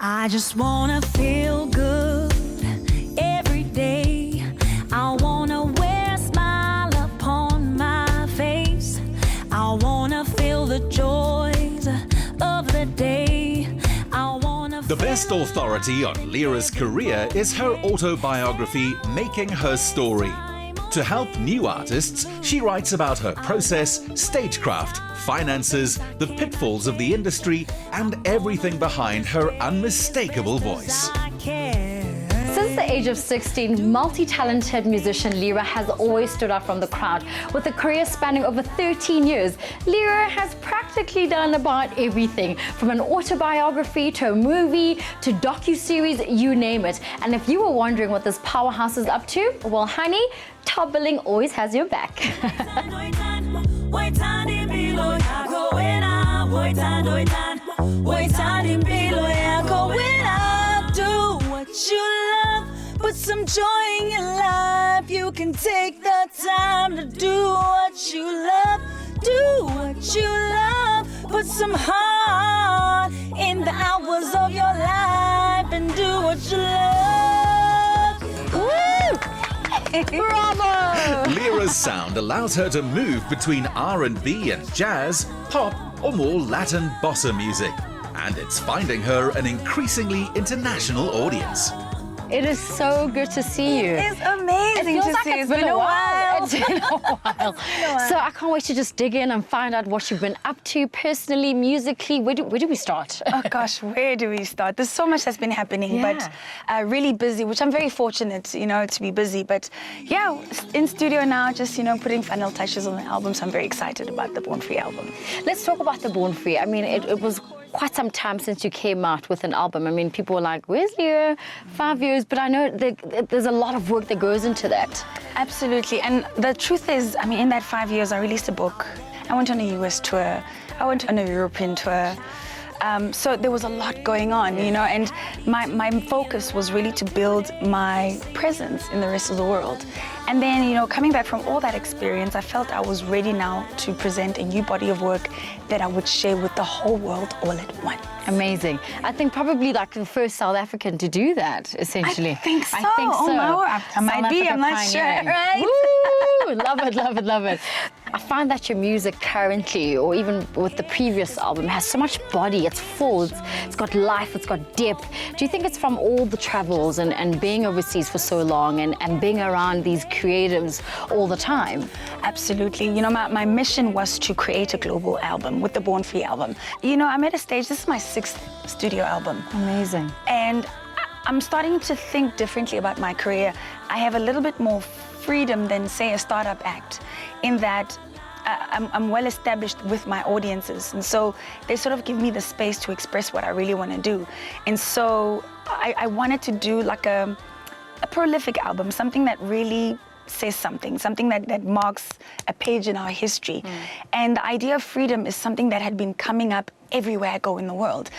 I just wanna feel good every day. I wanna wear a smile upon my face. I wanna feel the joys of the day. I wanna The best authority on Lira's career is her autobiography, Making Her Story. To help new artists, she writes about her process, stagecraft, finances, the pitfalls of the industry, and everything behind her unmistakable voice. Since the age of 16, multi-talented musician Lira has always stood out from the crowd. With a career spanning over 13 years, Lira has practically done about everything, from an autobiography to a movie to docu-series, you name it. And if you were wondering what this powerhouse is up to, well, honey, top billing always has your back. Put some joy in your life. You can take the time to do what you love. Do what you love. Put some heart in the hours of your life and do what you love. Woo! Bravo! Lira's sound allows her to move between R&B and jazz, pop, or more Latin bossa music. And it's finding her an increasingly international audience. It is so good to see you. It's amazing It feels to like see. it's been a while. It's been a while. while. So I can't wait to just dig in and find out what you've been up to personally, musically. Where do we start? Oh gosh, where do we start? There's so much that's been happening, Yeah. but really busy, which I'm very fortunate, to be busy. But yeah, in studio now, just, putting final touches on the album. So I'm very excited about the Born Free album. Let's talk about the Born Free. I mean, it was quite some time since you came out with an album. I mean, people were like, where's Lira? 5 years, but I know there's a lot of work that goes into that. Absolutely, and the truth is, I mean, in that 5 years, I released a book. I went on a US tour. I went on a European tour. So there was a lot going on, and my focus was really to build my presence in the rest of the world. And then, coming back from all that experience, I felt I was ready now to present a new body of work that I would share with the whole world all at once. Amazing. I think probably like the first South African to do that, essentially. I think so. I think so. Oh, my word. I might be, I'm not sure, right? Woo! Love it, love it, love it. I find that your music currently, or even with the previous album, has so much body. It's full, it's got life, it's got depth. Do you think it's from all the travels and being overseas for so long and being around these creatives all the time? Absolutely. My mission was to create a global album with the Born Free album. I'm at a stage, this is my 6th studio album. Amazing. And I'm starting to think differently about my career. I have a little bit more freedom than, say, a startup act, in that I'm well established with my audiences. And so they sort of give me the space to express what I really want to do. And so I wanted to do like a prolific album, something that really says something that marks a page in our history. And the idea of freedom is something that had been coming up everywhere I go in the world.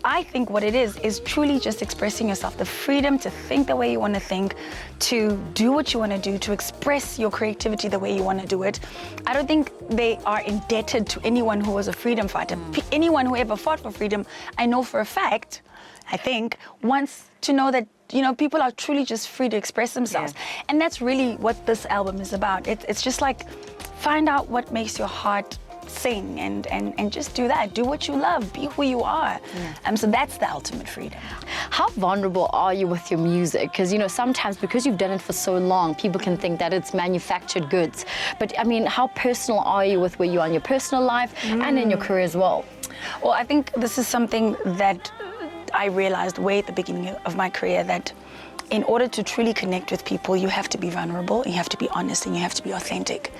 I think what it is truly just expressing yourself, the freedom to think the way you want to think, to do what you want to do, to express your creativity the way you want to do it. I don't think they are indebted to anyone who was a freedom fighter. Anyone who ever fought for freedom, I know for a fact, I think, wants to know that people are truly just free to express themselves. Yeah. And that's really what this album is about. It's just like, find out what makes your heart sing and just do that. Do what you love, be who you are. Yeah. So that's the ultimate freedom. How vulnerable are you with your music? Because, sometimes because you've done it for so long, people can think that it's manufactured goods. But I mean, how personal are you with where you are in your personal life and in your career as well? Well, I think this is something that I realized way at the beginning of my career, that in order to truly connect with people, you have to be vulnerable, you have to be honest, and you have to be authentic.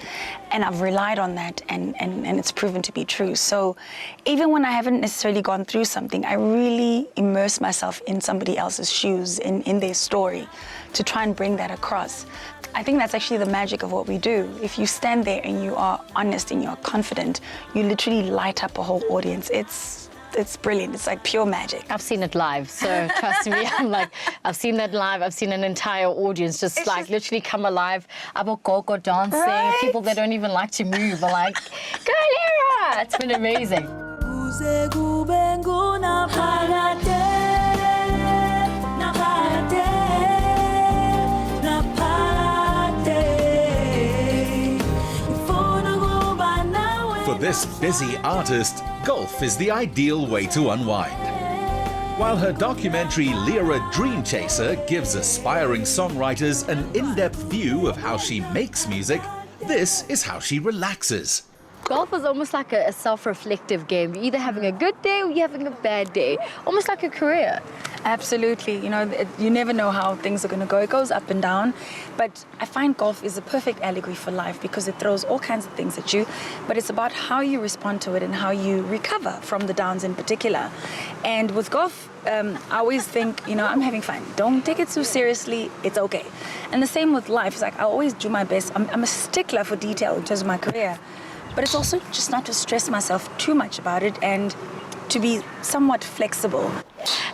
And I've relied on that, and it's proven to be true. So even when I haven't necessarily gone through something, I really immerse myself in somebody else's shoes, in their story, to try and bring that across. I think that's actually the magic of what we do. If you stand there and you are honest and you're confident, you literally light up a whole audience. It's brilliant. It's like pure magic. I've seen it live, so trust me. I've seen that live. I've seen an entire audience just literally come alive. Go dancing. Right? People that don't even like to move are like, go Lira! It's been amazing. this busy artist, golf is the ideal way to unwind. While her documentary Lira Dream Chaser gives aspiring songwriters an in-depth view of how she makes music, this is how she relaxes. Golf is almost like a self-reflective game. You're either having a good day or you're having a bad day. Almost like a career. Absolutely. You know, you never know how things are going to go. It goes up and down. But I find golf is a perfect allegory for life because it throws all kinds of things at you. But it's about how you respond to it and how you recover from the downs in particular. And with golf, I always think, you know, I'm having fun. Don't take it too seriously. It's okay. And the same with life. It's like I always do my best. I'm a stickler for detail in terms of my career. But it's also just not to stress myself too much about it and to be somewhat flexible.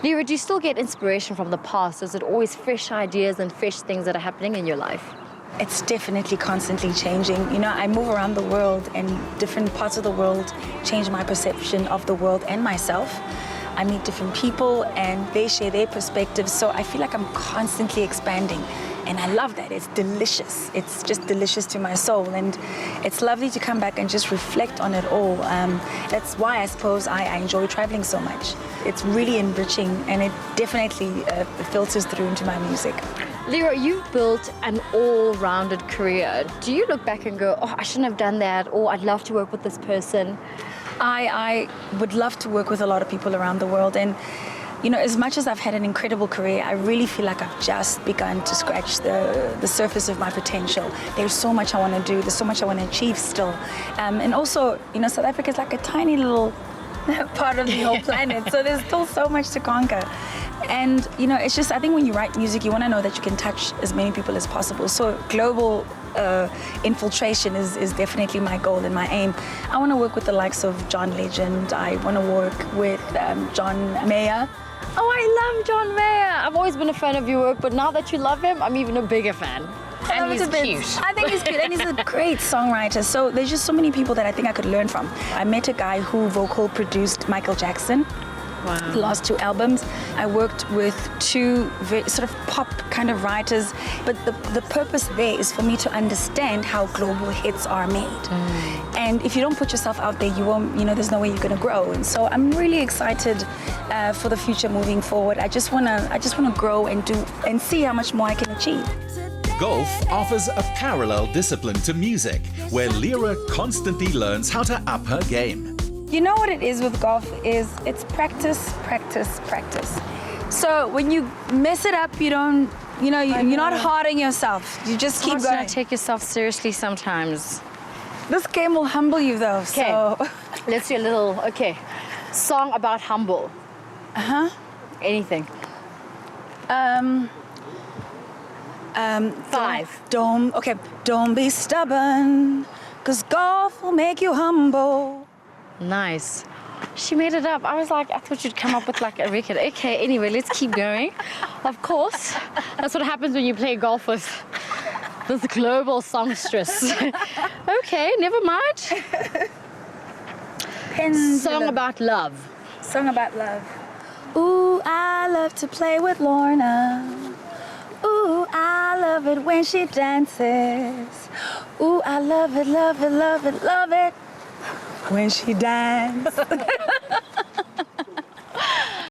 Lira, do you still get inspiration from the past? Is it always fresh ideas and fresh things that are happening in your life? It's definitely constantly changing. You know, I move around the world and different parts of the world change my perception of the world and myself. I meet different people and they share their perspectives, so I feel like I'm constantly expanding. And I love that. It's delicious. It's just delicious to my soul. And it's lovely to come back and just reflect on it all. That's why I suppose I enjoy traveling so much. It's really enriching and it definitely filters through into my music. Lira, you've built an all-rounded career. Do you look back and go, oh, I shouldn't have done that, or I'd love to work with this person? I would love to work with a lot of people around the world. And you know, as much as I've had an incredible career, I really feel like I've just begun to scratch the surface of my potential. There's so much I want to do. There's so much I want to achieve still. And also, you know, South Africa is like a tiny little part of the whole planet. So there's still so much to conquer. And, you know, it's just, I think when you write music, you want to know that you can touch as many people as possible. So global infiltration is definitely my goal and my aim. I want to work with the likes of John Legend. I want to work with John Mayer. Oh, I love John Mayer. I've always been a fan of your work, but now that you love him, I'm even a bigger fan. And he's cute. I think he's cute and he's a great songwriter. So there's just so many people that I think I could learn from. I met a guy who vocal produced Michael Jackson. Wow. The last 2 albums. I worked with 2 very sort of pop kind of writers, but the purpose there is for me to understand how global hits are made. And if you don't put yourself out there, you won't, you know, there's no way you're going to grow. And so I'm really excited for the future moving forward. I just want to grow and do and see how much more I can achieve. Golf offers a parallel discipline to music, where Lira constantly learns how to up her game. You know what it is with golf is it's practice, practice, practice. So when you mess it up, you don't, you know, you're not hard on yourself. You just keep going. Not take yourself seriously sometimes. This game will humble you though. Okay. So Let's do a little, song about humble. Anything. 5. Don't be stubborn, 'cause golf will make you humble. Nice. She made it up. I was like, I thought you'd come up with like a record. Okay, anyway, let's keep going. Of course, that's what happens when you play golf with this global songstress. Okay, never mind. Song about love. Song about love. Ooh, I love to play with Lorna. Ooh, I love it when she dances. Ooh, I love it, love it, love it, love it when she dances.